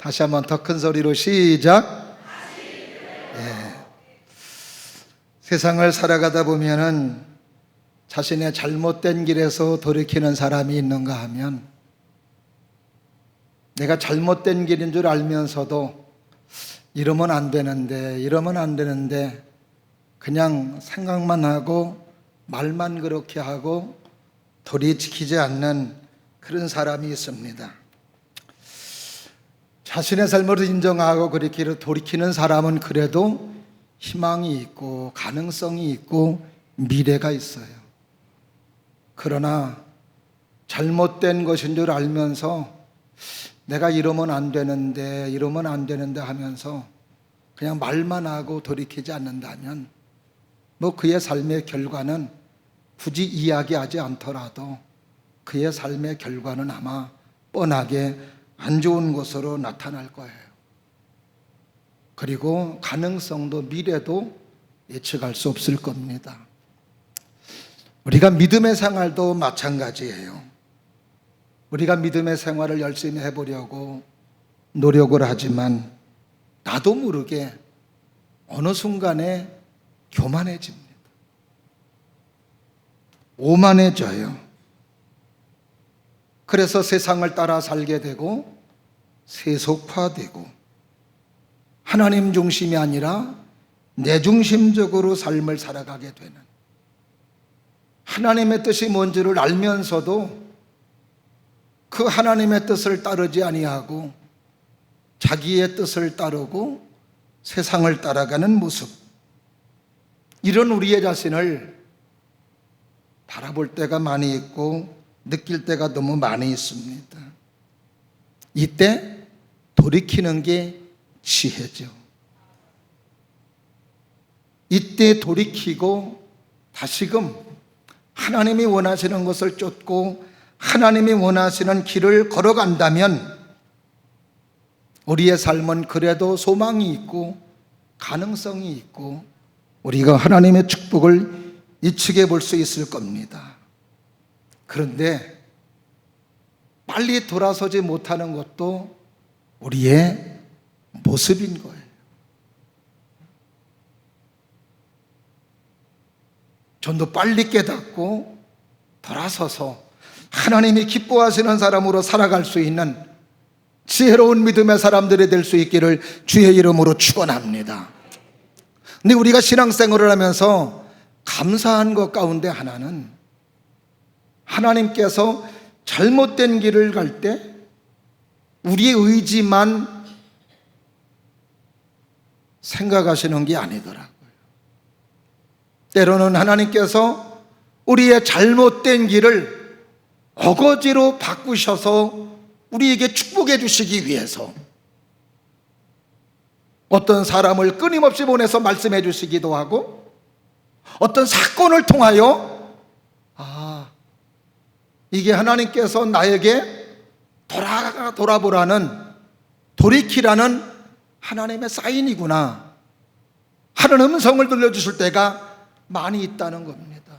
다시 한번 더 큰 소리로 시작. 세상을 살아가다 보면은 자신의 잘못된 길에서 돌이키는 사람이 있는가 하면, 내가 잘못된 길인 줄 알면서도 이러면 안 되는데 그냥 생각만 하고 말만 그렇게 하고 돌이키지 않는 그런 사람이 있습니다. 자신의 잘못을 인정하고 그렇게 돌이키는 사람은 그래도 희망이 있고 가능성이 있고 미래가 있어요. 그러나 잘못된 것인 줄 알면서 내가 이러면 안 되는데 하면서 그냥 말만 하고 돌이키지 않는다면 그의 삶의 결과는 굳이 이야기하지 않더라도 그의 삶의 결과는 아마 뻔하게 안 좋은 것으로 나타날 거예요. 그리고 가능성도 미래도 예측할 수 없을 겁니다. 우리가 믿음의 생활도 마찬가지예요. 우리가 믿음의 생활을 열심히 해보려고 노력을 하지만 나도 모르게 어느 순간에 교만해집니다. 오만해져요. 그래서 세상을 따라 살게 되고 세속화되고 하나님 중심이 아니라 내 중심적으로 삶을 살아가게 되는, 하나님의 뜻이 뭔지를 알면서도 그 하나님의 뜻을 따르지 아니하고 자기의 뜻을 따르고 세상을 따라가는 모습, 이런 우리의 자신을 바라볼 때가 많이 있고 느낄 때가 너무 많이 있습니다. 이때 돌이키는 게 지혜죠. 이때 돌이키고 다시금 하나님이 원하시는 것을 쫓고 하나님이 원하시는 길을 걸어간다면 우리의 삶은 그래도 소망이 있고 가능성이 있고 우리가 하나님의 축복을 이측해 볼 수 있을 겁니다. 그런데 빨리 돌아서지 못하는 것도 우리의 모습인 거예요. 좀 더 빨리 깨닫고 돌아서서 하나님이 기뻐하시는 사람으로 살아갈 수 있는 지혜로운 믿음의 사람들이 될 수 있기를 주의 이름으로 축원합니다. 근데 우리가 신앙생활을 하면서 감사한 것 가운데 하나는 하나님께서 잘못된 길을 갈 때 우리의 의지만 생각하시는 게 아니더라고요. 때로는 하나님께서 우리의 잘못된 길을 어거지로 바꾸셔서 우리에게 축복해 주시기 위해서 어떤 사람을 끊임없이 보내서 말씀해 주시기도 하고, 어떤 사건을 통하여 이게 하나님께서 나에게 돌아보라는, 돌이키라는 하나님의 사인이구나 하는 음성을 들려주실 때가 많이 있다는 겁니다.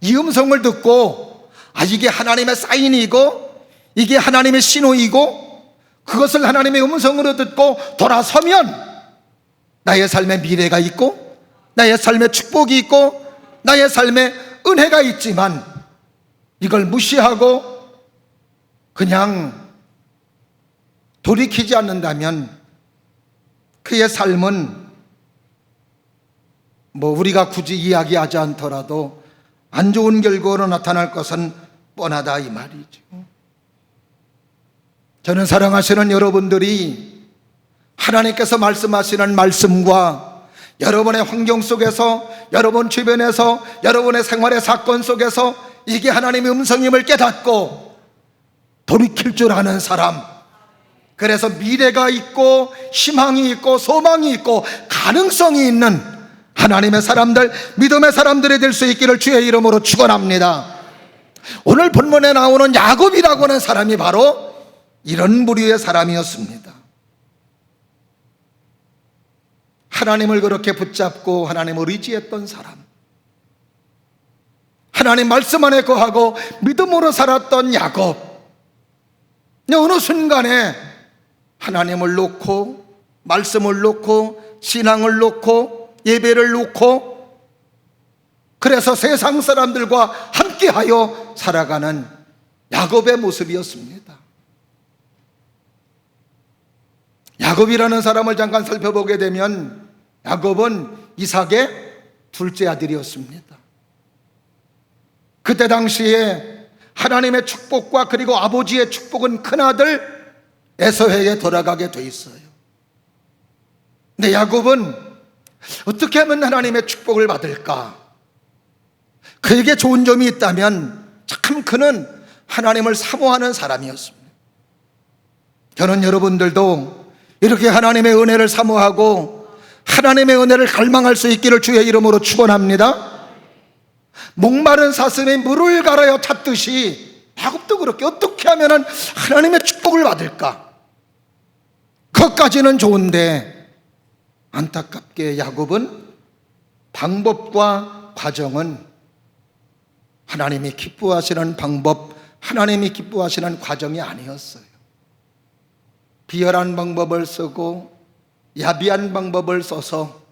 이 음성을 듣고 이게 하나님의 사인이고 이게 하나님의 신호이고 그것을 하나님의 음성으로 듣고 돌아서면 나의 삶에 미래가 있고 나의 삶에 축복이 있고 나의 삶에 은혜가 있지만, 이걸 무시하고 그냥 돌이키지 않는다면 그의 삶은 우리가 굳이 이야기하지 않더라도 안 좋은 결과로 나타날 것은 뻔하다 이 말이죠. 저는 사랑하시는 여러분들이 하나님께서 말씀하시는 말씀과 여러분의 환경 속에서, 여러분 주변에서, 여러분의 생활의 사건 속에서 이게 하나님의 음성임을 깨닫고 돌이킬 줄 아는 사람, 그래서 미래가 있고 희망이 있고 소망이 있고 가능성이 있는 하나님의 사람들, 믿음의 사람들이 될 수 있기를 주의 이름으로 축원합니다. 오늘 본문에 나오는 야곱이라고 하는 사람이 바로 이런 부류의 사람이었습니다. 하나님을 그렇게 붙잡고 하나님을 의지했던 사람, 하나님 말씀 안에 거하고 믿음으로 살았던 야곱, 어느 순간에 하나님을 놓고, 말씀을 놓고, 신앙을 놓고, 예배를 놓고, 그래서 세상 사람들과 함께하여 살아가는 야곱의 모습이었습니다. 야곱이라는 사람을 잠깐 살펴보게 되면 야곱은 이삭의 둘째 아들이었습니다. 그때 당시에 하나님의 축복과 그리고 아버지의 축복은 큰아들 에서에게 돌아가게 돼 있어요. 근데 야곱은 어떻게 하면 하나님의 축복을 받을까? 그에게 좋은 점이 있다면 참 그는 하나님을 사모하는 사람이었습니다. 저는 여러분들도 이렇게 하나님의 은혜를 사모하고 하나님의 은혜를 갈망할 수 있기를 주의 이름으로 축원합니다. 목마른 사슴에 물을 갈아여 찾듯이 야곱도 그렇게 어떻게 하면 하나님의 축복을 받을까? 그것까지는 좋은데 안타깝게 야곱은 방법과 과정은 하나님이 기뻐하시는 방법, 하나님이 기뻐하시는 과정이 아니었어요. 비열한 방법을 쓰고 야비한 방법을 써서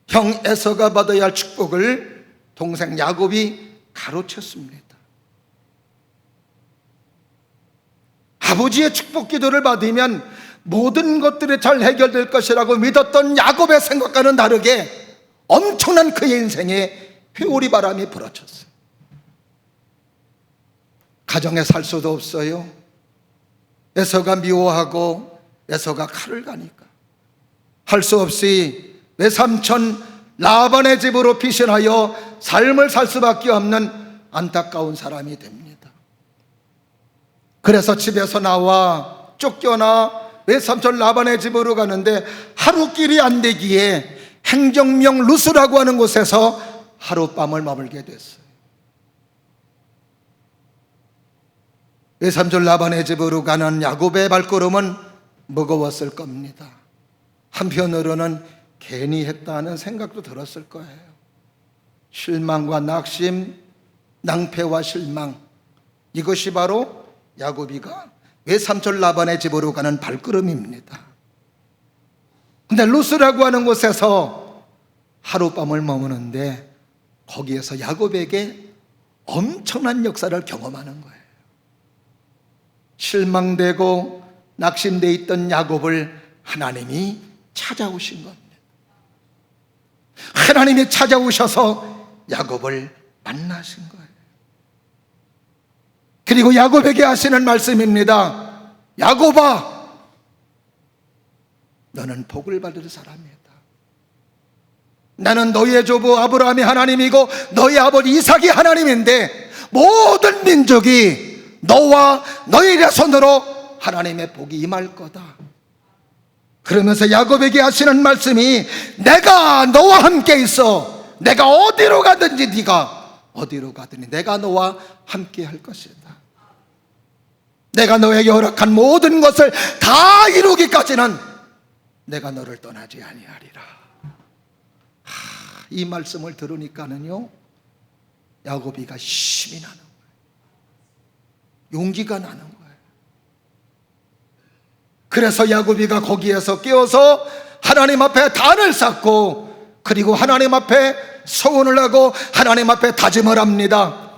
형 에서가 받아야 할 축복을 동생 야곱이 가로챘습니다. 아버지의 축복 기도를 받으면 모든 것들이 잘 해결될 것이라고 믿었던 야곱의 생각과는 다르게 엄청난 그의 인생에 회오리 바람이 불어쳤어요. 가정에 살 수도 없어요. 에서가 미워하고 에서가 칼을 가니까 할 수 없이 외삼촌 라반의 집으로 피신하여 삶을 살 수밖에 없는 안타까운 사람이 됩니다. 그래서 집에서 나와 쫓겨나 외삼촌 라반의 집으로 가는데 하루길이 안 되기에 행정명 루스라고 하는 곳에서 하룻밤을 머물게 됐어요. 외삼촌 라반의 집으로 가는 야곱의 발걸음은 무거웠을 겁니다. 한편으로는 괜히 했다는 생각도 들었을 거예요. 실망과 낙심, 낭패와 실망, 이것이 바로 야곱이가 외삼촌 라반의 집으로 가는 발걸음입니다. 근데 루스라고 하는 곳에서 하룻밤을 머무는데 거기에서 야곱에게 엄청난 역사를 경험하는 거예요. 실망되고 낙심되어 있던 야곱을 하나님이 찾아오신 겁니다. 하나님이 찾아오셔서 야곱을 만나신 거예요. 그리고 야곱에게 하시는 말씀입니다. 야곱아, 너는 복을 받을 사람이다. 나는 너희의 조부 아브라함이 하나님이고 너희 아버지 이삭이 하나님인데 모든 민족이 너와 너희의 손으로 하나님의 복이 임할 거다. 그러면서 야곱에게 하시는 말씀이 내가 너와 함께 있어. 내가 어디로 가든지 네가 어디로 가든지 내가 너와 함께 할 것이다. 내가 너에게 허락한 모든 것을 다 이루기까지는 내가 너를 떠나지 아니하리라. 이 말씀을 들으니까는요 야곱이가 힘이 나는 거예요. 용기가 나는 거예요. 그래서 야곱이가 거기에서 깨어서 하나님 앞에 단을 쌓고 그리고 하나님 앞에 서원을 하고 하나님 앞에 다짐을 합니다.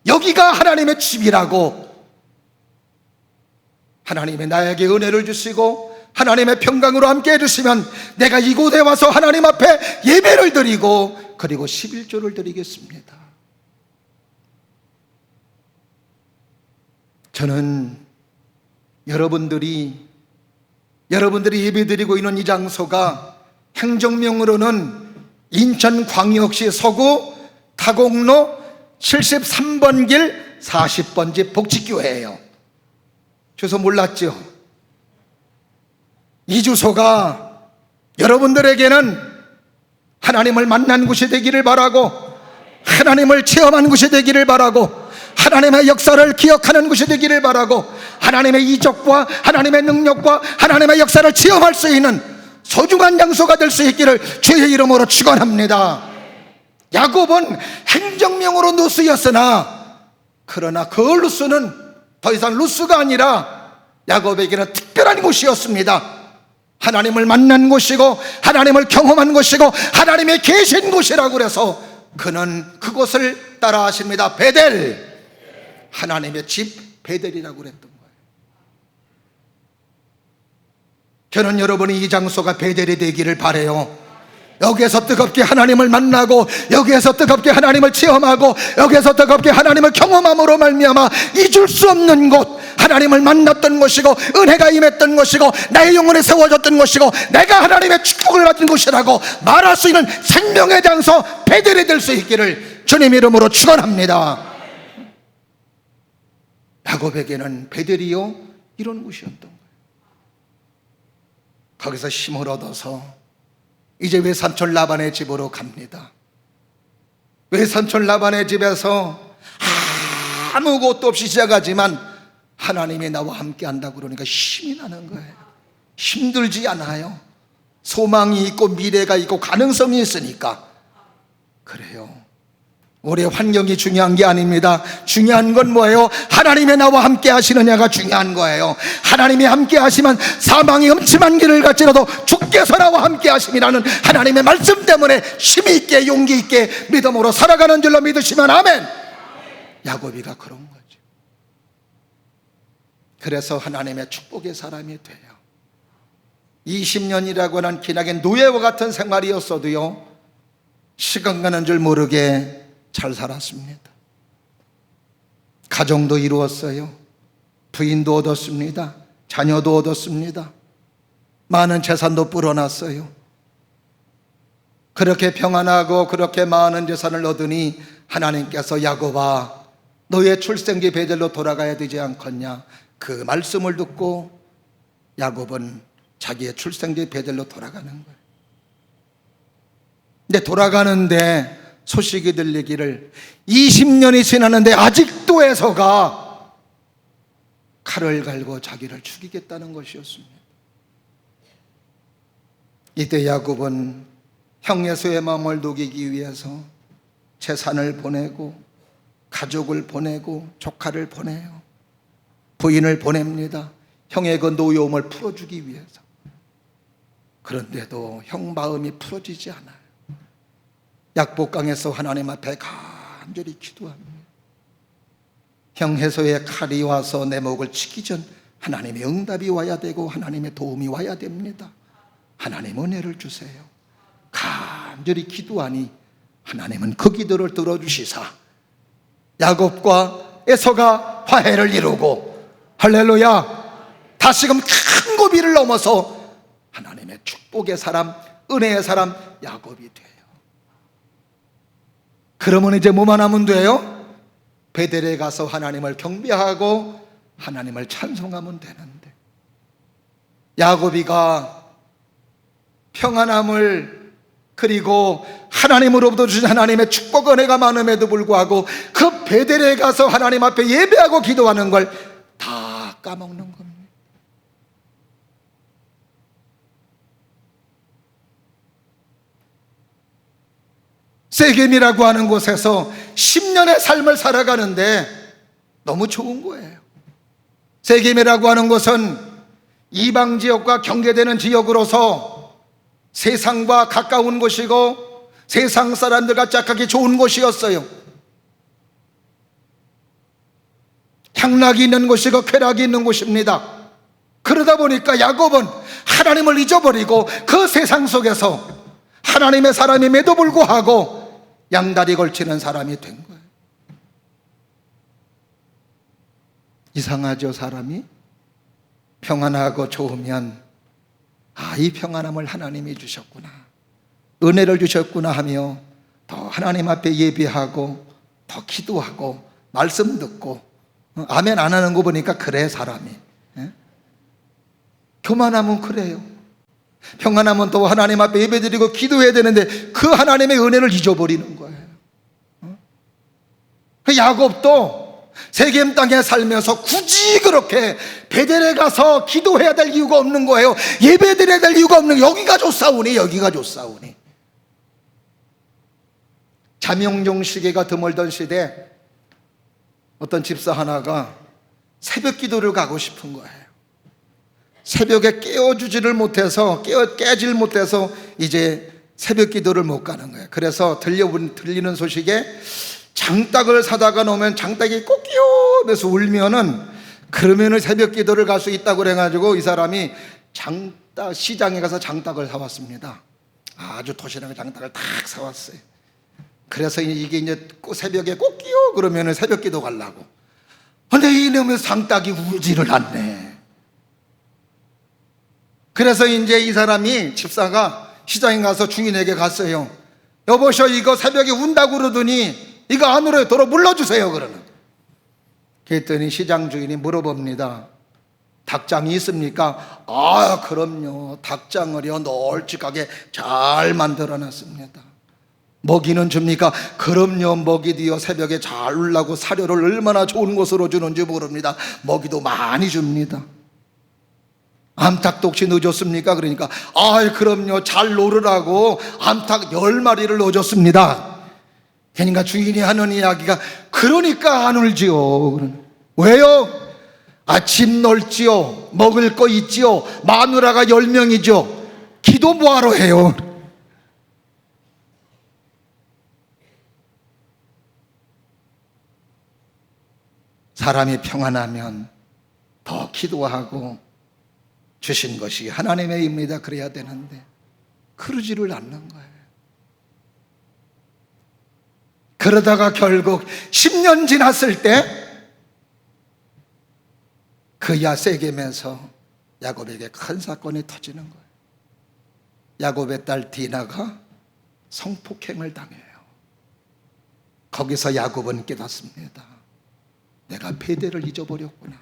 여기가 하나님의 집이라고, 하나님이 나에게 은혜를 주시고 하나님의 평강으로 함께 해주시면 내가 이곳에 와서 하나님 앞에 예배를 드리고 그리고 11조를 드리겠습니다. 저는 여러분들이 예배드리고 있는 이 장소가 행정명으로는 인천광역시 서구 타곡로 73번 길 40번 집 복지교회예요. 주소 몰랐죠? 이 주소가 여러분들에게는 하나님을 만난 곳이 되기를 바라고 하나님을 체험한 곳이 되기를 바라고 하나님의 역사를 기억하는 곳이 되기를 바라고 하나님의 이적과 하나님의 능력과 하나님의 역사를 체험할 수 있는 소중한 장소가 될 수 있기를 주의 이름으로 축원합니다. 야곱은 행정명으로 루스였으나 그러나 그 루스는 더 이상 루스가 아니라 야곱에게는 특별한 곳이었습니다. 하나님을 만난 곳이고 하나님을 경험한 곳이고 하나님의 계신 곳이라고 그래서 그는 그곳을 따라 하십니다. 베델, 하나님의 집 베델이라고 그랬던 거예요. 저는 여러분이 이 장소가 베델이 되기를 바라요. 여기에서 뜨겁게 하나님을 만나고 여기에서 뜨겁게 하나님을 체험하고 여기에서 뜨겁게 하나님을 경험함으로 말미암아 잊을 수 없는 곳, 하나님을 만났던 곳이고 은혜가 임했던 곳이고 나의 영혼이 세워졌던 곳이고 내가 하나님의 축복을 받은 곳이라고 말할 수 있는 생명의 장소 베델이 될 수 있기를 주님 이름으로 축원합니다. 야곱에게는 베델이요 이런 곳이었던 거예요. 거기서 힘을 얻어서 이제 외삼촌 라반의 집으로 갑니다. 외삼촌 라반의 집에서 아무것도 없이 시작하지만 하나님이 나와 함께 한다고 그러니까 힘이 나는 거예요. 힘들지 않아요. 소망이 있고 미래가 있고 가능성이 있으니까. 그래요. 올해 환경이 중요한 게 아닙니다. 중요한 건 뭐예요? 하나님의 나와 함께 하시느냐가 중요한 거예요. 하나님이 함께 하시면 사망이 음침한 길을 갈지라도 주께서 나와 함께 하심이라는 하나님의 말씀 때문에 힘이 있게 용기 있게 믿음으로 살아가는 줄로 믿으시면 아멘. 야곱이가 그런 거죠. 그래서 하나님의 축복의 사람이 돼요. 20년이라고 하는 기나게 노예와 같은 생활이었어도요, 시간 가는 줄 모르게 잘 살았습니다. 가정도 이루었어요. 부인도 얻었습니다. 자녀도 얻었습니다. 많은 재산도 불어났어요. 그렇게 평안하고 그렇게 많은 재산을 얻으니 하나님께서 야곱아 너의 출생지 베델로 돌아가야 되지 않겠냐, 그 말씀을 듣고 야곱은 자기의 출생지 베델로 돌아가는 거예요. 근데 돌아가는데 소식이 들리기를 20년이 지났는데 아직도 에서가 칼을 갈고 자기를 죽이겠다는 것이었습니다. 이때 야곱은 형 에서의 마음을 녹이기 위해서 재산을 보내고 가족을 보내고 조카를 보내요. 부인을 보냅니다. 형의 그 노여움을 풀어주기 위해서. 그런데도 형 마음이 풀어지지 않아요. 약복강에서 하나님 앞에 간절히 기도합니다. 형 해소의 칼이 와서 내 목을 치기 전 하나님의 응답이 와야 되고 하나님의 도움이 와야 됩니다. 하나님 은혜를 주세요. 간절히 기도하니 하나님은 그 기도를 들어주시사 야곱과 에서가 화해를 이루고 할렐루야, 다시금 큰 고비를 넘어서 하나님의 축복의 사람, 은혜의 사람 야곱이 돼요. 그러면 이제 뭐만 하면 돼요? 베델에 가서 하나님을 경배하고 하나님을 찬송하면 되는데, 야곱이가 평안함을 그리고 하나님으로부터 주신 하나님의 축복 은혜가 많음에도 불구하고 그 베델에 가서 하나님 앞에 예배하고 기도하는 걸 다 까먹는 겁니다. 세겜이라고 하는 곳에서 10년의 삶을 살아가는데 너무 좋은 거예요. 세겜이라고 하는 곳은 이방 지역과 경계되는 지역으로서 세상과 가까운 곳이고 세상 사람들과 짝하기 좋은 곳이었어요. 향락이 있는 곳이고 쾌락이 있는 곳입니다. 그러다 보니까 야곱은 하나님을 잊어버리고 그 세상 속에서 하나님의 사람임에도 불구하고 양다리 걸치는 사람이 된 거예요. 이상하죠, 사람이? 평안하고 좋으면 이 평안함을 하나님이 주셨구나, 은혜를 주셨구나 하며 더 하나님 앞에 예배하고 더 기도하고 말씀 듣고 아멘 안 하는 거 보니까 그래 사람이. 교만하면 그래요. 평안하면 또 하나님 앞에 예배드리고 기도해야 되는데 그 하나님의 은혜를 잊어버리는 거예요. 그 야곱도 세겜 땅에 살면서 굳이 그렇게 베델에 가서 기도해야 될 이유가 없는 거예요. 예배드려야 될 이유가 없는 거예요. 여기가 좋사오니 여기가 좋사오니. 잠용종 시계가 드물던 시대 어떤 집사 하나가 새벽 기도를 가고 싶은 거예요. 새벽에 깨어주지를 못해서 깨질 못해서 이제 새벽 기도를 못 가는 거예요. 그래서 들리는 소식에 장닭을 사다가 놓으면 장닭이 꼬끼요 하면서 울면은 그러면은 새벽 기도를 갈 수 있다고 그래가지고 이 사람이 장닭 시장에 가서 장닭을 사왔습니다. 아주 도시락에 장닭을 탁 사왔어요. 그래서 이게 이제 새벽에 꼬끼요 그러면은 새벽 기도 가려고. 근데 이놈의 장닭이 울지를 않네. 그래서 이제 이 사람이 집사가 시장에 가서 주인에게 갔어요. 여보셔, 이거 새벽에 운다고 그러더니 이거 안 울어요. 도로 물러주세요. 그러는. 그랬더니 시장 주인이 물어봅니다. 닭장이 있습니까? 아, 그럼요. 닭장을요 널찍하게 잘 만들어놨습니다. 먹이는 줍니까? 그럼요. 먹이도요 새벽에 잘 울라고 사료를 얼마나 좋은 곳으로 주는지 모릅니다. 먹이도 많이 줍니다. 암탉도 혹시 넣어줬습니까? 그러니까 아, 그럼요. 잘 노르라고 암탉 10마리를 넣어줬습니다. 그러니까 주인이 하는 이야기가 그러니까 안 울지요. 왜요? 집 넓지요, 먹을 거 있지요, 마누라가 10명이죠. 기도 뭐하러 해요? 사람이 평안하면 더 기도하고 주신 것이 하나님의 입니다 그래야 되는데 그러지를 않는 거예요. 그러다가 결국 10년 지났을 때 그 야세겜에서 야곱에게 큰 사건이 터지는 거예요. 야곱의 딸 디나가 성폭행을 당해요. 거기서 야곱은 깨닫습니다. 내가 베델을 잊어버렸구나.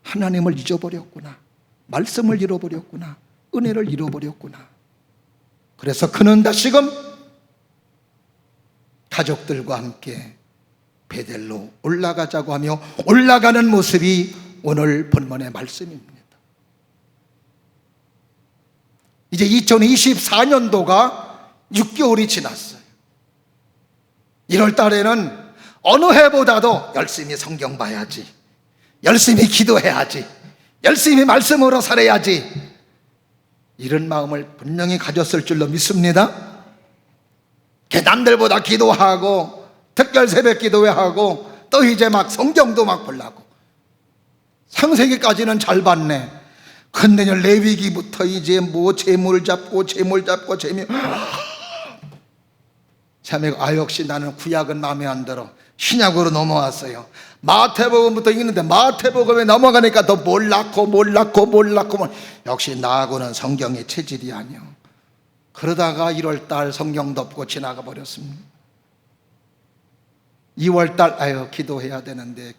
하나님을 잊어버렸구나. 말씀을 잃어버렸구나. 은혜를 잃어버렸구나. 그래서 그는 다시금 가족들과 함께 베델로 올라가자고 하며 올라가는 모습이 오늘 본문의 말씀입니다. 이제 2024년도가 6개월이 지났어요. 1월 달에는 어느 해보다도 열심히 성경 봐야지, 열심히 기도해야지, 열심히 말씀으로 살아야지, 이런 마음을 분명히 가졌을 줄로 믿습니다. 남들보다 기도하고 특별 새벽 기도회하고 또 이제 막 성경도 막 보려고 창세기까지는 잘 봤네. 근데 레위기부터 이제 뭐 재물 잡고 역시 나는 구약은 마음에 안 들어. 신약으로 넘어왔어요. 마태복음부터 읽는데 마태복음에 넘어가니까 더 몰랐고 역시 나하고는 성경의 체질이 아니요. 그러다가 1월달 성경 덮고 지나가 버렸습니다. 2월달 기도해야 되는데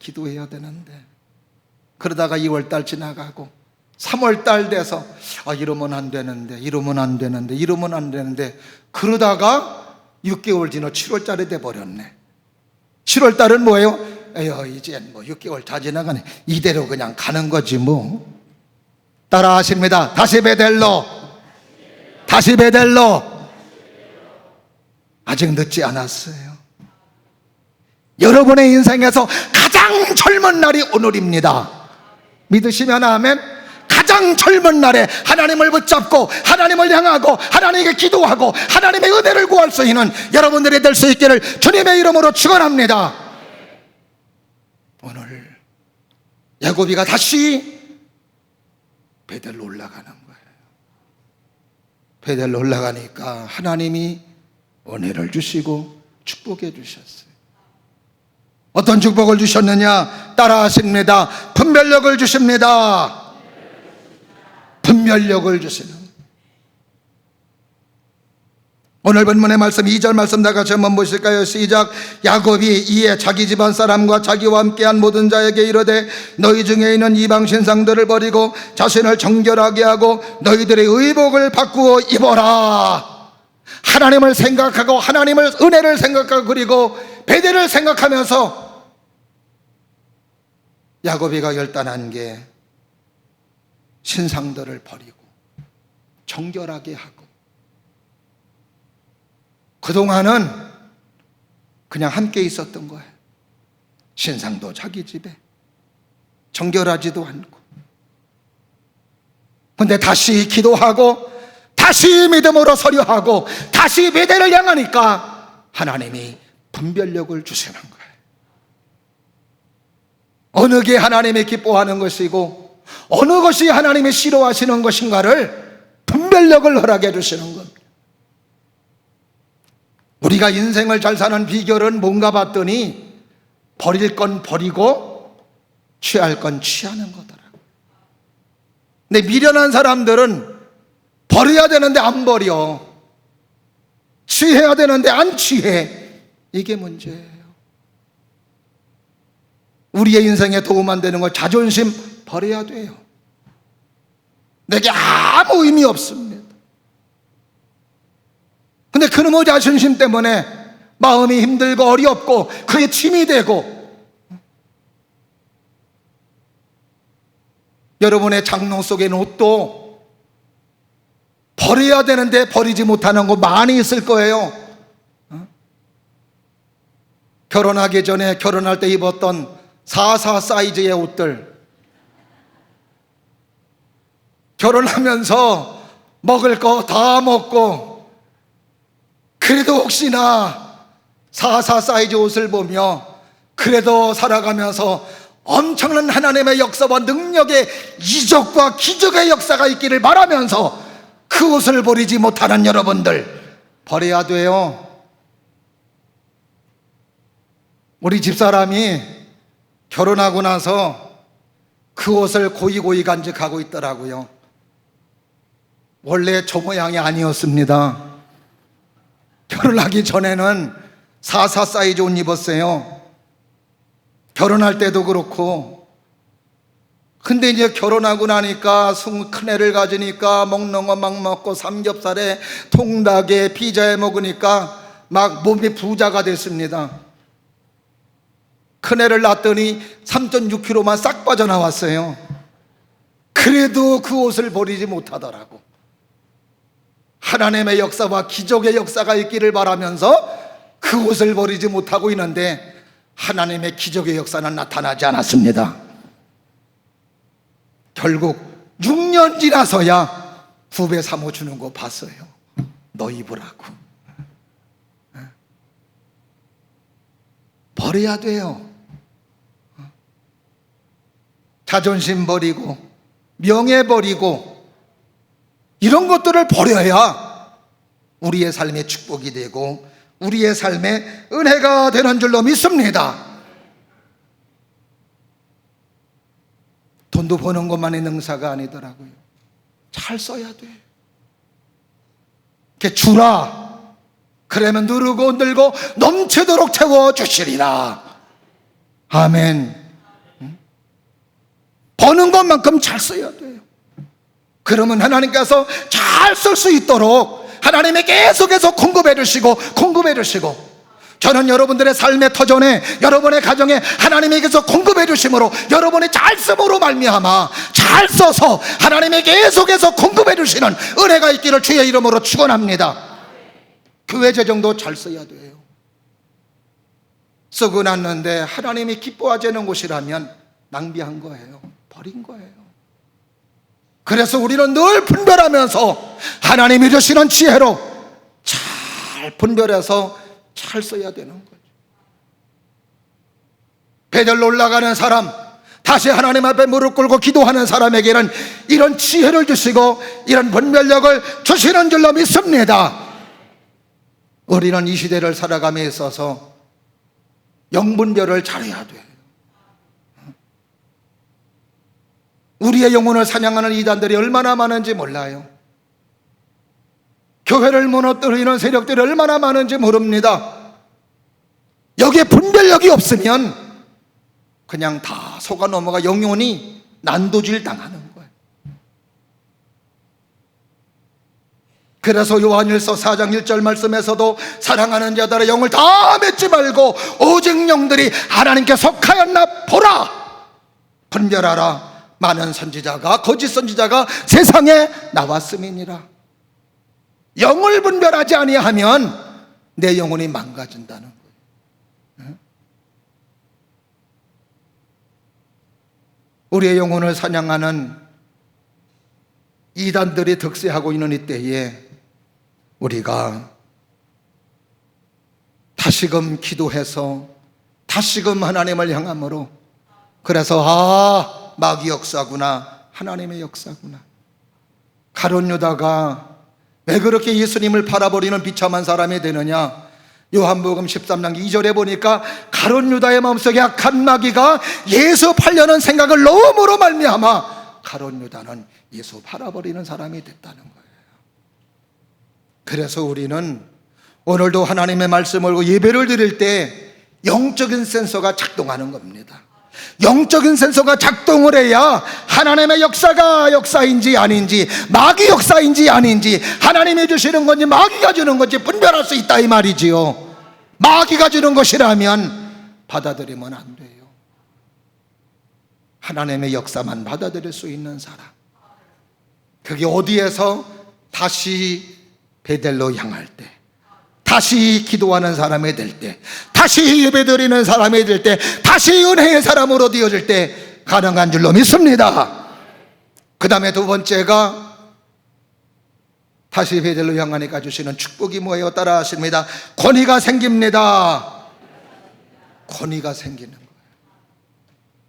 그러다가 2월달 지나가고 3월달 돼서 이러면 안 되는데 그러다가 6개월 지나 7월달이 돼버렸네. 7월달은 뭐예요? 이제 뭐 6개월 다 지나가네. 이대로 그냥 가는 거지 뭐. 따라 하십니다. 다시 베델로. 아직 늦지 않았어요. 여러분의 인생에서 가장 젊은 날이 오늘입니다. 믿으시면 아멘. 가장 젊은 날에 하나님을 붙잡고 하나님을 향하고 하나님께 기도하고 하나님의 은혜를 구할 수 있는 여러분들이 될 수 있기를 주님의 이름으로 축원합니다. 오늘 야곱이가 다시 베델로 올라가는 거예요. 베델로 올라가니까 하나님이 은혜를 주시고 축복해 주셨어요. 어떤 축복을 주셨느냐? 따라하십니다. 분별력을 주십니다. 분별력을 주시는. 오늘 본문의 말씀 2절 말씀 다 같이 한번 보실까요? 시작. 야곱이 이에 자기 집안 사람과 자기와 함께한 모든 자에게 이르되 너희 중에 있는 이방 신상들을 버리고 자신을 정결하게 하고 너희들의 의복을 바꾸어 입어라. 하나님을 생각하고 하나님을 은혜를 생각하고 그리고 베델을 생각하면서 야곱이가 결단한 게 신상들을 버리고 정결하게 하고, 그동안은 그냥 함께 있었던 거예요. 신상도 자기 집에 정결하지도 않고 근데 다시 기도하고 다시 믿음으로 서려하고 다시 베델을 향하니까 하나님이 분별력을 주시는 거예요. 어느 게 하나님이 기뻐하는 것이고 어느 것이 하나님이 싫어하시는 것인가를 분별력을 허락해 주시는 겁니다. 우리가 인생을 잘 사는 비결은 뭔가 봤더니 버릴 건 버리고 취할 건 취하는 거더라고요. 근데 미련한 사람들은 버려야 되는데 안 버려, 취해야 되는데 안 취해. 이게 문제예요. 우리의 인생에 도움 안 되는 거 자존심 버려야 돼요. 내게 아무 의미 없습니다. 근데 그놈의 자존심 때문에 마음이 힘들고 어렵고 그게 짐이 되고, 여러분의 장롱 속에 옷도 버려야 되는데 버리지 못하는 거 많이 있을 거예요. 결혼하기 전에 결혼할 때 입었던 44 사이즈의 옷들, 결혼하면서 먹을 거 다 먹고 그래도 혹시나 44 사이즈 옷을 보며 그래도 살아가면서 엄청난 하나님의 역사와 능력의 이적과 기적의 역사가 있기를 바라면서 그 옷을 버리지 못하는 여러분들, 버려야 돼요. 우리 집사람이 결혼하고 나서 그 옷을 고이고이 간직하고 있더라고요. 원래 저 모양이 아니었습니다. 결혼하기 전에는 44 사이즈 옷 입었어요. 결혼할 때도 그렇고. 근데 이제 결혼하고 나니까 큰애를 가지니까 먹는 거 막 먹고 삼겹살에 통닭에 피자에 먹으니까 막 몸이 부자가 됐습니다. 큰애를 낳았더니 3.6kg만 싹 빠져나왔어요. 그래도 그 옷을 버리지 못하더라고. 하나님의 역사와 기적의 역사가 있기를 바라면서 그 옷을 버리지 못하고 있는데 하나님의 기적의 역사는 나타나지 않았습니다. 결국 6년 지나서야 후배 사모 주는 거 봤어요. 너 입으라고. 버려야 돼요. 자존심 버리고 명예 버리고 이런 것들을 버려야 우리의 삶의 축복이 되고 우리의 삶의 은혜가 되는 줄로 믿습니다. 돈도 버는 것만이 능사가 아니더라고요. 잘 써야 돼. 이렇게 주라. 그러면 누르고 늘고 넘치도록 채워주시리라. 아멘. 버는 것만큼 잘 써야 돼요. 그러면 하나님께서 잘 쓸 수 있도록 하나님이 계속해서 공급해 주시고 저는 여러분들의 삶의 터전에 여러분의 가정에 하나님에게서 공급해 주심으로 여러분이 잘 쓰므로 말미암아 잘 써서 하나님이 계속해서 공급해 주시는 은혜가 있기를 주의 이름으로 축원합니다. 교회 재정도 잘 써야 돼요. 쓰고 났는데 하나님이 기뻐하지 않는 곳이라면 낭비한 거예요. 버린 거예요. 그래서 우리는 늘 분별하면서 하나님이 주시는 지혜로 잘 분별해서 잘 써야 되는 거죠. 베델로 올라가는 사람, 다시 하나님 앞에 무릎 꿇고 기도하는 사람에게는 이런 지혜를 주시고 이런 분별력을 주시는 줄로 믿습니다. 우리는 이 시대를 살아감에 있어서 영분별을 잘해야 돼요. 우리의 영혼을 사냥하는 이단들이 얼마나 많은지 몰라요. 교회를 무너뜨리는 세력들이 얼마나 많은지 모릅니다. 여기에 분별력이 없으면 그냥 다 속아 넘어가 영혼이 난도질 당하는 거예요. 그래서 요한일서 4장 1절 말씀에서도 사랑하는 자들의 영을 다 맺지 말고 오직 영들이 하나님께 속하였나 보라. 분별하라. 많은 선지자가 거짓 선지자가 세상에 나왔음이니라. 영을 분별하지 아니하면 내 영혼이 망가진다는 거예요. 우리의 영혼을 사냥하는 이단들이 득세하고 있는 이때에 우리가 다시금 기도해서 다시금 하나님을 향함으로, 그래서 마귀 역사구나, 하나님의 역사구나. 가룟 유다가 왜 그렇게 예수님을 팔아버리는 비참한 사람이 되느냐? 요한복음 13장 2절에 보니까 가룟 유다의 마음속에 악한 마귀가 예수 팔려는 생각을 넣음으로 말미암아 가룟 유다는 예수 팔아버리는 사람이 됐다는 거예요. 그래서 우리는 오늘도 하나님의 말씀을 예배를 드릴 때 영적인 센서가 작동하는 겁니다. 영적인 센서가 작동을 해야 하나님의 역사가 역사인지 아닌지, 마귀 역사인지 아닌지, 하나님이 주시는 건지 마귀가 주는 건지 분별할 수 있다 이 말이지요. 마귀가 주는 것이라면 받아들이면 안 돼요. 하나님의 역사만 받아들일 수 있는 사람, 그게 어디에서? 다시 베델로 향할 때, 다시 기도하는 사람이 될 때, 다시 예배드리는 사람이 될 때, 다시 은혜의 사람으로 되어질 때 가능한 줄로 믿습니다. 그 다음에 두 번째가 다시 베델로 향하니까 주시는 축복이 뭐예요? 따라 하십니다. 권위가 생깁니다. 권위가 생기는 거예요.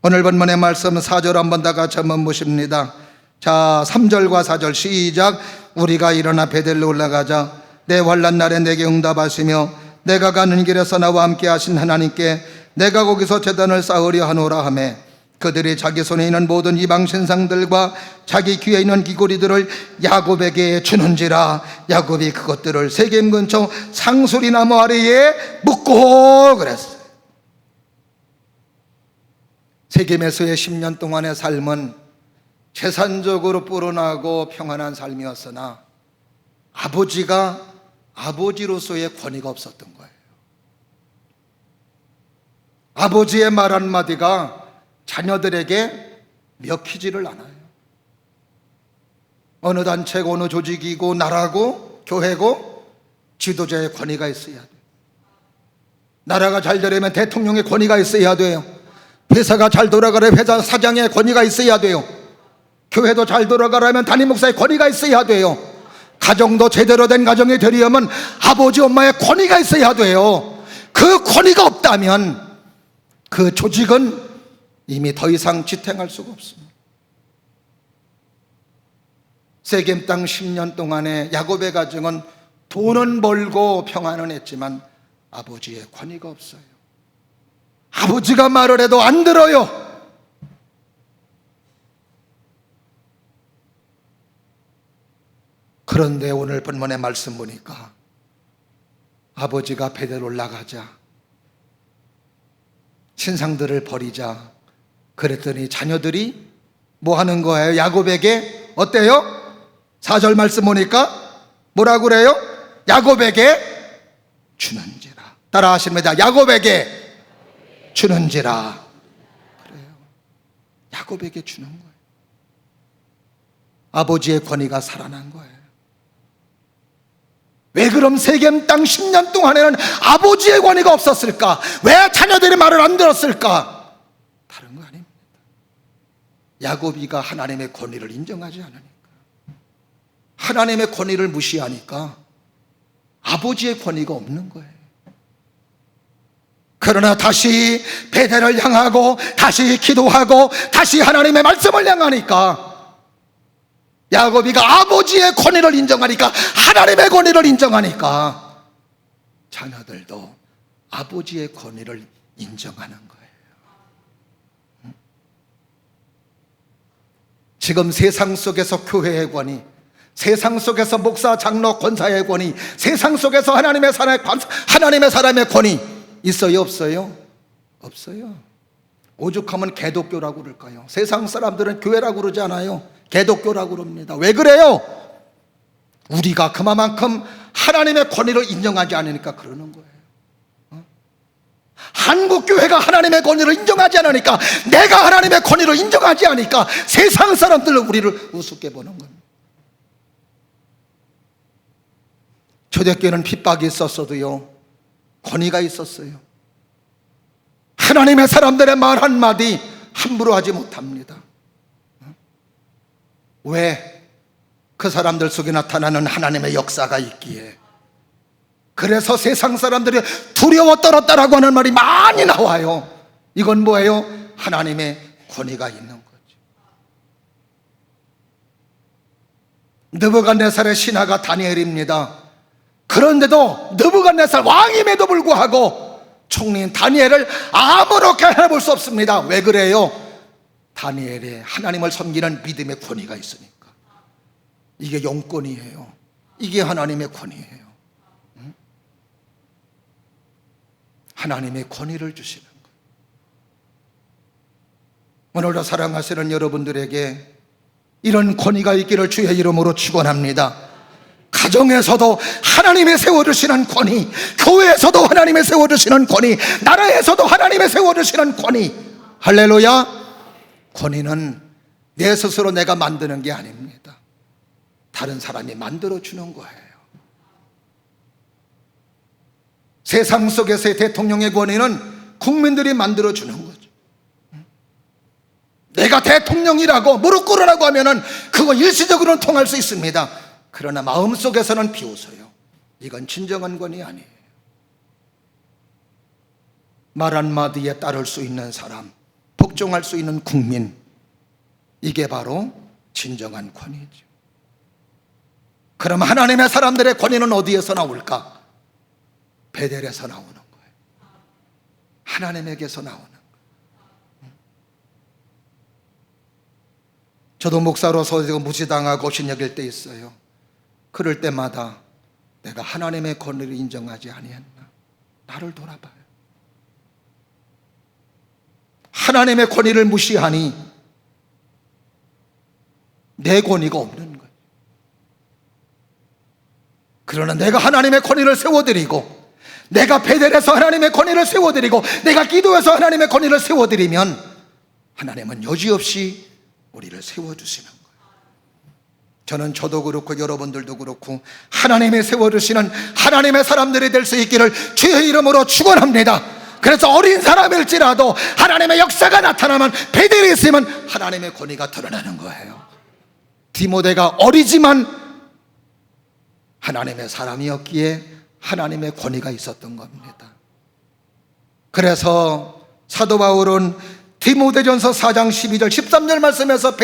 오늘 본문의 말씀 4절 한번 다 같이 한번 보십니다. 자, 3절과 4절 시작. 우리가 일어나 베델로 올라가자. 내 환난 날에 내게 응답하시며 내가 가는 길에서 나와 함께 하신 하나님께 내가 거기서 제단을 쌓으려 하노라 하매, 그들이 자기 손에 있는 모든 이방 신상들과 자기 귀에 있는 귀고리들을 야곱에게 주는지라. 야곱이 그것들을 세겜 근처 상수리 나무 아래에 묻고 그랬어요. 세겜에서의 10년 동안의 삶은 재산적으로 불어나고 평안한 삶이었으나 아버지가 아버지로서의 권위가 없었던 거예요. 아버지의 말 한마디가 자녀들에게 먹히지를 않아요. 어느 단체고 어느 조직이고 나라고 교회고 지도자의 권위가 있어야 돼요. 나라가 잘 되려면 대통령의 권위가 있어야 돼요. 회사가 잘 돌아가려면 회사 사장의 권위가 있어야 돼요. 교회도 잘 돌아가려면 담임 목사의 권위가 있어야 돼요. 가정도 제대로 된 가정이 되려면 아버지 엄마의 권위가 있어야 돼요. 그 권위가 없다면 그 조직은 이미 더 이상 지탱할 수가 없습니다. 세겜 땅 10년 동안에 야곱의 가정은 돈은 벌고 평안은 했지만 아버지의 권위가 없어요. 아버지가 말을 해도 안 들어요. 그런데 오늘 본문의 말씀 보니까 아버지가 베델로 올라가자, 신상들을 버리자 그랬더니 자녀들이 뭐 하는 거예요? 야곱에게 어때요? 4절 말씀 보니까 뭐라고 그래요? 야곱에게 주는지라. 따라 하십니다. 야곱에게 주는지라. 그래요. 야곱에게 주는 거예요. 아버지의 권위가 살아난 거예요. 왜 그럼 세겜 땅 10년 동안에는 아버지의 권위가 없었을까? 왜 자녀들이 말을 안 들었을까? 다른 거 아닙니다. 야곱이가 하나님의 권위를 인정하지 않으니까, 하나님의 권위를 무시하니까 아버지의 권위가 없는 거예요. 그러나 다시 베델을 향하고 다시 기도하고 다시 하나님의 말씀을 향하니까 야곱이가 아버지의 권위를 인정하니까, 하나님의 권위를 인정하니까 자녀들도 아버지의 권위를 인정하는 거예요. 지금 세상 속에서 교회의 권위, 세상 속에서 목사, 장로, 권사의 권위, 세상 속에서 하나님의 사람의 권위 있어요? 없어요? 없어요. 오죽하면 개독교라고 그럴까요? 세상 사람들은 교회라고 그러지 않아요. 개독교라고 그럽니다. 왜 그래요? 우리가 그만큼 하나님의 권위를 인정하지 않으니까 그러는 거예요. 한국 교회가 하나님의 권위를 인정하지 않으니까, 내가 하나님의 권위를 인정하지 않으니까 세상 사람들은 우리를 우습게 보는 겁니다. 초대교회는 핍박이 있었어도요, 권위가 있었어요. 하나님의 사람들의 말 한마디 함부로 하지 못합니다. 왜? 그 사람들 속에 나타나는 하나님의 역사가 있기에, 그래서 세상 사람들이 두려워 떨었다라고 하는 말이 많이 나와요. 이건 뭐예요? 하나님의 권위가 있는 거죠. 느부갓네살의 신하가 다니엘입니다. 그런데도 느부갓네살 왕임에도 불구하고 총리인 다니엘을 아무렇게 해볼 수 없습니다. 왜 그래요? 다니엘의 하나님을 섬기는 믿음의 권위가 있으니까. 이게 영권이에요. 이게 하나님의 권위예요. 하나님의 권위를 주시는 거예요. 오늘도 사랑하시는 여러분들에게 이런 권위가 있기를 주의 이름으로 축원합니다. 가정에서도 하나님의 세워주시는 권위, 교회에서도 하나님의 세워주시는 권위, 나라에서도 하나님의 세워주시는 권위. 할렐루야. 권위는 내 스스로 내가 만드는 게 아닙니다. 다른 사람이 만들어주는 거예요. 세상 속에서의 대통령의 권위는 국민들이 만들어주는 거죠. 내가 대통령이라고 무릎 꿇으라고 하면은 그거 일시적으로는 통할 수 있습니다. 그러나 마음속에서는 비웃어요. 이건 진정한 권위 아니에요. 말 한마디에 따를 수 있는 사람, 복종할 수 있는 국민, 이게 바로 진정한 권위죠. 그럼 하나님의 사람들의 권위는 어디에서 나올까? 베델에서 나오는 거예요. 하나님에게서 나오는 거예요. 저도 목사로서 무시당하고 신여길 때 있어요. 그럴 때마다 내가 하나님의 권위를 인정하지 아니했나? 나를 돌아봐요. 하나님의 권위를 무시하니 내 권위가 없는 거예요. 그러나 내가 하나님의 권위를 세워드리고, 내가 베델에서 하나님의 권위를 세워드리고, 내가 기도해서 하나님의 권위를 세워드리면 하나님은 여지없이 우리를 세워주시는 거예요. 저도 그렇고 여러분들도 그렇고 하나님의 세워주시는 하나님의 사람들이 될 수 있기를 주의 이름으로 축원합니다. 그래서 어린 사람일지라도 하나님의 역사가 나타나면, 베델에 있으면 하나님의 권위가 드러나는 거예요. 디모데가 어리지만 하나님의 사람이었기에 하나님의 권위가 있었던 겁니다. 그래서 사도 바울은 디모데전서 4장 12절 13절 말씀에서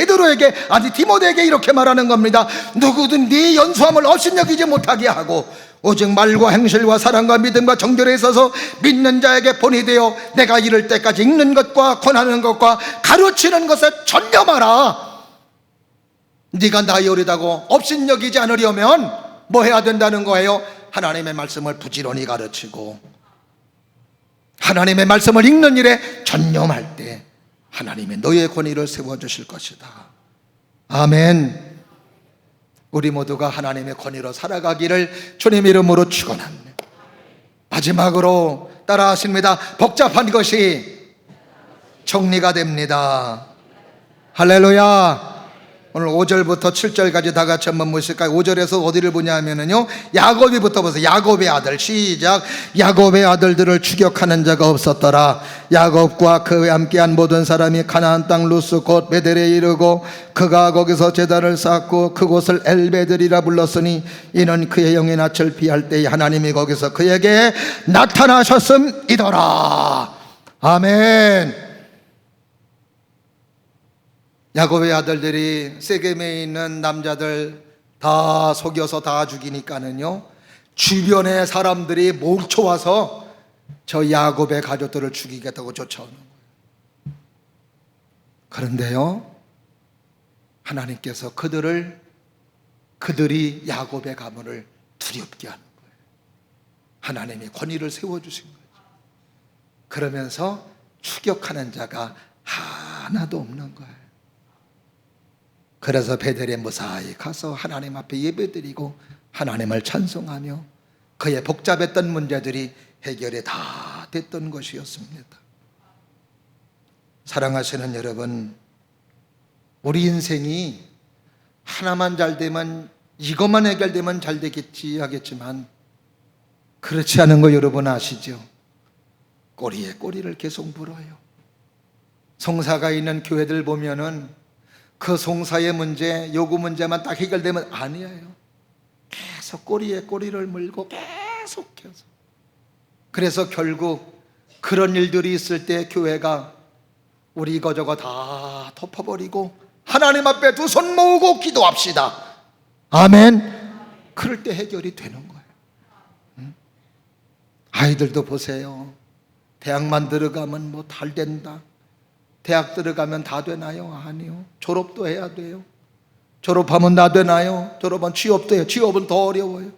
디모데에게 이렇게 말하는 겁니다. 누구든 네 연수함을 업신여기지 못하게 하고 오직 말과 행실과 사랑과 믿음과 정결에 있어서 믿는 자에게 본이 되어 내가 이를 때까지 읽는 것과 권하는 것과 가르치는 것에 전념하라. 네가 나이 어리다고 업신여기지 않으려면 뭐 해야 된다는 거예요? 하나님의 말씀을 부지런히 가르치고 하나님의 말씀을 읽는 일에 전념할 때 하나님의 너의 권위를 세워주실 것이다. 아멘. 우리 모두가 하나님의 권위로 살아가기를 주님 이름으로 축원합니다. 마지막으로 따라하십니다. 복잡한 것이 정리가 됩니다. 할렐루야. 오늘 5절부터 7절까지 다 같이 한번 보실까요? 5절에서 어디를 보냐 하면은요, 야곱이부터 보세요. 야곱의 아들, 시작. 야곱의 아들들을 추격하는 자가 없었더라. 야곱과 그와 함께한 모든 사람이 가나안 땅 루스 곧 베델에 이르고 그가 거기서 제단을 쌓고 그곳을 엘베들이라 불렀으니 이는 그의 영의 낯을 피할 때에 하나님이 거기서 그에게 나타나셨음이더라. 아멘. 야곱의 아들들이 세겜에 있는 남자들 다 속여서 다 죽이니까는요, 주변의 사람들이 몰쳐와서 저 야곱의 가족들을 죽이겠다고 쫓아오는 거예요. 그런데요, 하나님께서 그들이 야곱의 가문을 두렵게 하는 거예요. 하나님이 권위를 세워주신 거예요. 그러면서 추격하는 자가 하나도 없는 거예요. 그래서 베델에 무사히 가서 하나님 앞에 예배드리고 하나님을 찬송하며 그의 복잡했던 문제들이 해결이 다 됐던 것이었습니다. 사랑하시는 여러분, 우리 인생이 하나만 잘 되면, 이것만 해결되면 잘 되겠지 하겠지만 그렇지 않은 거 여러분 아시죠? 꼬리에 꼬리를 계속 물어요. 성사가 있는 교회들 보면은 그 송사의 문제, 요구 문제만 딱 해결되면 아니에요. 계속 꼬리에 꼬리를 물고 계속해서. 그래서 결국 그런 일들이 있을 때 교회가 우리 이거저거 다 덮어버리고 하나님 앞에 두 손 모으고 기도합시다. 아멘. 그럴 때 해결이 되는 거예요. 아이들도 보세요. 대학만 들어가면 뭐 잘 된다. 대학 들어가면 다 되나요? 아니요. 졸업도 해야 돼요. 졸업하면 다 되나요? 졸업은 취업도 해요. 취업은 더 어려워요.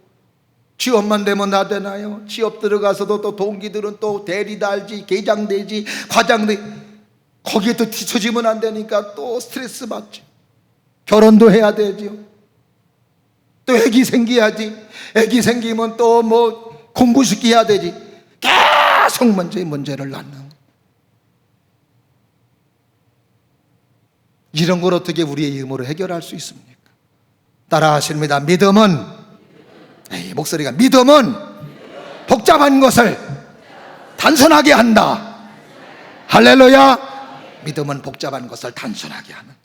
취업만 되면 다 되나요? 취업 들어가서도 또 동기들은 또 대리 달지, 계장 되지, 과장 되지. 거기에 또 뒤처지면 안 되니까 또 스트레스 받지. 결혼도 해야 되죠. 또 애기 생겨야지. 애기 생기면 또 뭐 공부시켜야 되지. 계속 문제를 낳는. 이런 걸 어떻게 우리의 힘으로 해결할 수 있습니까? 따라 하십니다. 믿음은, 목소리가, 믿음은 복잡한 것을 단순하게 한다. 할렐루야. 믿음은 복잡한 것을 단순하게 하는.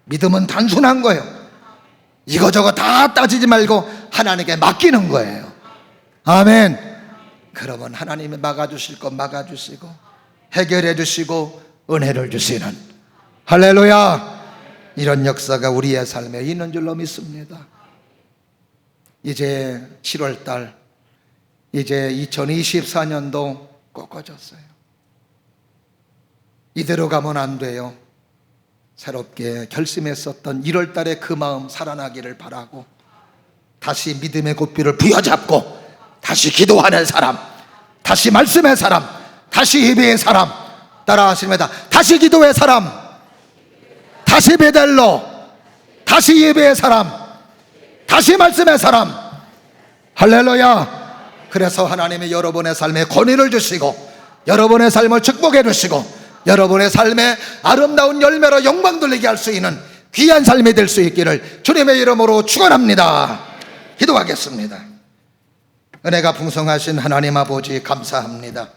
믿음은 단순한 거예요. 이거저거 다 따지지 말고 하나님께 맡기는 거예요. 아멘. 그러면 하나님이 막아주실 것 막아주시고 해결해 주시고 은혜를 주시는, 할렐루야, 이런 역사가 우리의 삶에 있는 줄로 믿습니다. 이제 7월달, 이제 2024년도 꺾어졌어요. 이대로 가면 안 돼요. 새롭게 결심했었던 1월달에 그 마음 살아나기를 바라고, 다시 믿음의 고삐를 부여잡고 다시 기도하는 사람, 다시 말씀의 사람, 다시 예배의 사람, 따라 하십니다. 다시 기도의 사람, 다시 베델로, 다시 예배의 사람, 다시 말씀의 사람. 할렐루야. 그래서 하나님이 여러분의 삶에 권위를 주시고 여러분의 삶을 축복해 주시고 여러분의 삶에 아름다운 열매로 영광 돌리게 할 수 있는 귀한 삶이 될 수 있기를 주님의 이름으로 축원합니다. 기도하겠습니다. 은혜가 풍성하신 하나님 아버지 감사합니다.